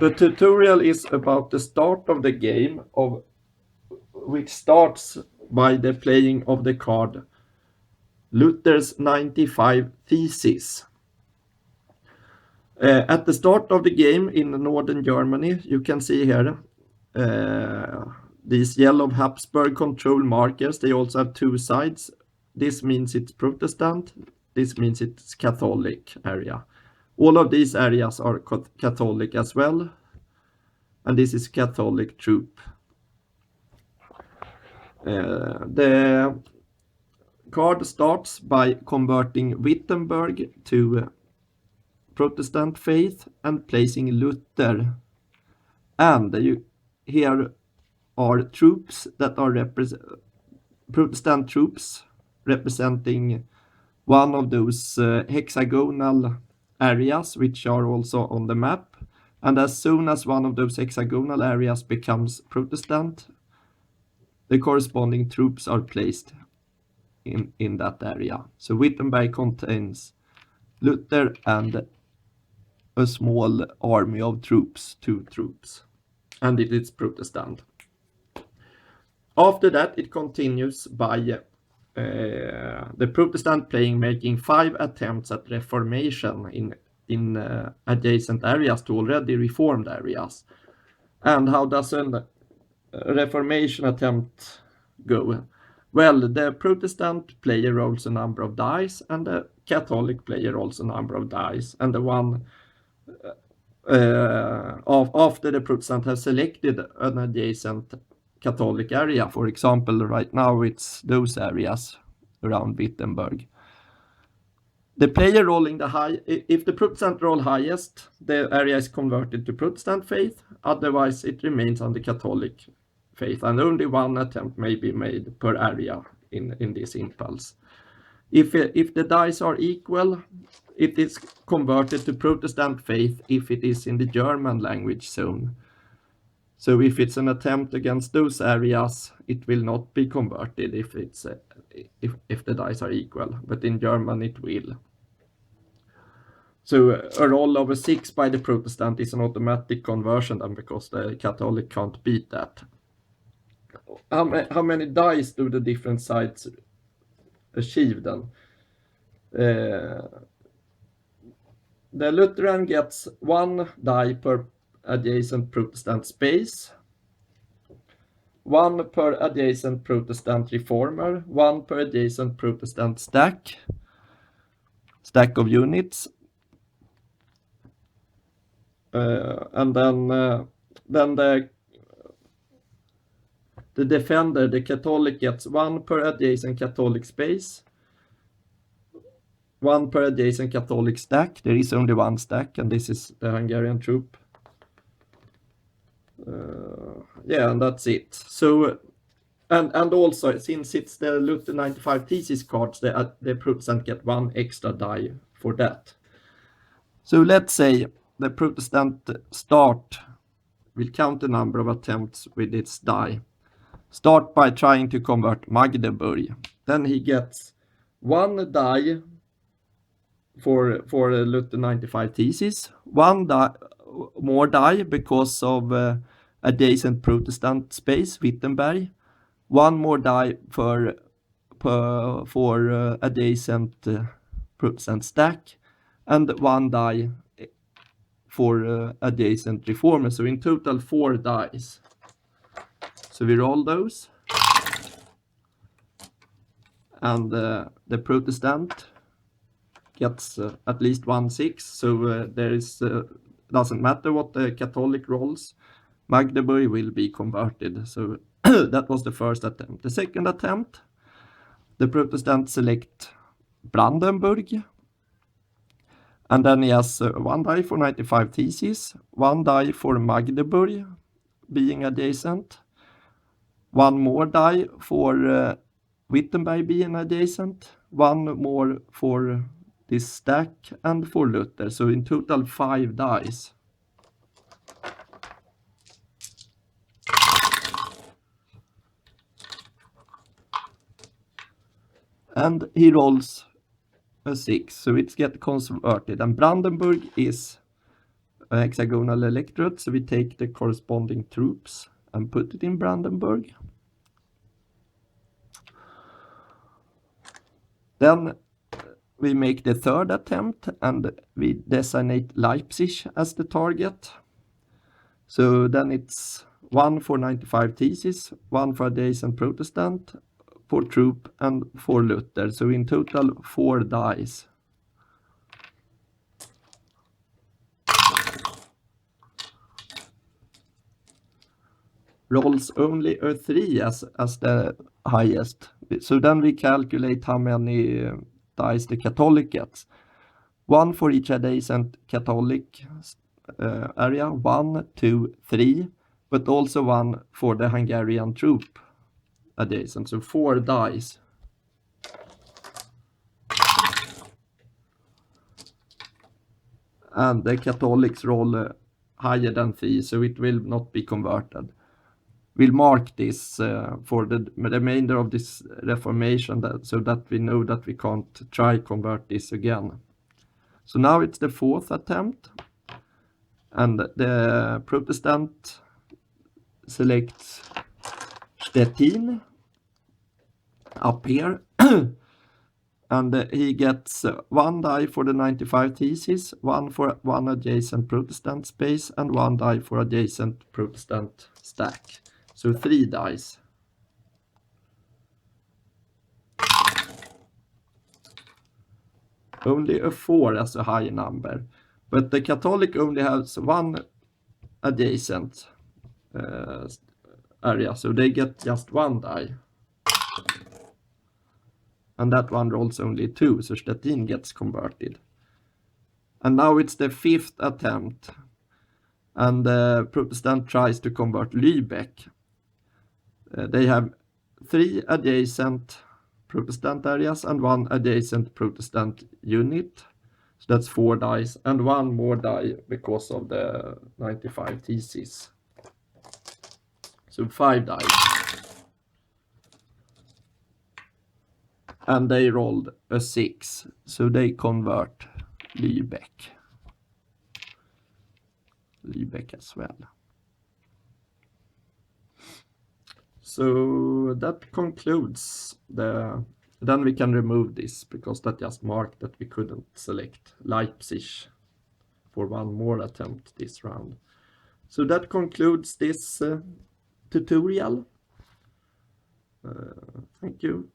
The tutorial is about the start of the game, which starts by the playing of the card Luther's 95 Theses. At the start of the game in northern Germany, you can see here these yellow Habsburg control markers. They also have two sides. This means it's Protestant. This means it's Catholic area. All of these areas are Catholic as well. And this is Catholic troop. The card starts by converting Wittenberg to Protestant faith and placing Luther. And here are troops that are Protestant troops representing one of those hexagonal areas which are also on the map. And as soon as one of those hexagonal areas becomes Protestant, the corresponding troops are placed in that area. So Wittenberg contains Luther and a small army of troops, 2 troops, and it is Protestant. After that, it continues by the Protestant making 5 attempts at reformation in adjacent areas to already reformed areas. And how does a reformation attempt go? Well, the Protestant player rolls a number of dice, and the Catholic player rolls a number of dice, and the one after the Protestant has selected an adjacent Catholic area, for example, right now it's those areas around Wittenberg. The player rolling if the Protestant roll highest, the area is converted to Protestant faith, otherwise it remains on the Catholic faith, and only one attempt may be made per area in this impulse. If the dice are equal, it is converted to Protestant faith if it is in the German language zone. So if it's an attempt against those areas, it will not be converted if the dice are equal, but in German it will. So a roll over 6 by the Protestant is an automatic conversion then, because the Catholic can't beat that. How many dice do the different sides achieve then? The Lutheran gets 1 die per adjacent Protestant space, 1 per adjacent Protestant reformer, 1 per adjacent Protestant stack of units, and then the defender, the Catholic, gets 1 per adjacent Catholic space, 1 per adjacent Catholic stack. There is only 1 stack, and this is the Hungarian troop. Yeah, and that's it. So, and also, since it's the Luther 95 Thesis cards, the Protestant get 1 extra die for that. So let's say the Protestant start will count the number of attempts with its die. Start by trying to convert Magdeburg. Then he gets 1 die for Luther 95 Thesis, 1 more die because of adjacent Protestant space, Wittenberg, 1 more die for adjacent Protestant stack, and 1 die for adjacent reformer. So in total 4 dice. So we roll those, and the Protestant gets at least 1 6. So there is doesn't matter what the Catholic rolls, Magdeburg will be converted. So that was the first attempt. The second attempt, the Protestant select Brandenburg, and then he has 1 die for 95 Theses, 1 die for Magdeburg being adjacent, 1 more die for Wittenberg being adjacent, 1 more for this stack, and for Luther. So in total 5 dice. And he rolls a 6, so it gets converted. And Brandenburg is hexagonal electrode, so we take the corresponding troops and put it in Brandenburg. Then we make the third attempt and we designate Leipzig as the target. So then it's 1 for 95 theses, 1 for adjacent Protestant, 4 troop and 4 Luther. So in total 4 dice. Rolls only a 3 as the highest. So then we calculate how many dice the Catholic gets. 1 for each adjacent Catholic area, 1, 2, 3, but also 1 for the Hungarian troop adjacent, so 4 dice. And the Catholics roll higher than 3, so it will not be converted. We'll mark this for the remainder of this reformation so that we know that we can't try convert this again. So now it's the 4th attempt, and the Protestant selects Stettin up here, and he gets 1 die for the 95 theses, 1 for 1 adjacent Protestant space, and 1 die for adjacent Protestant stack. So 3 dice. Only a 4 as a high number, but the Catholic only has 1 adjacent area, so they get just 1 die. And that one rolls only 2, so Stettin gets converted. And now it's the 5th attempt, and the Protestant tries to convert Lübeck. They have 3 adjacent Protestant areas and 1 adjacent Protestant unit. So that's 4 dice and 1 more die because of the 95 theses. So 5 dice. And they rolled a 6, so they convert Lübeck as well. So that concludes then we can remove this, because that just marked that we couldn't select Leipzig for 1 more attempt this round. So that concludes this tutorial. Thank you.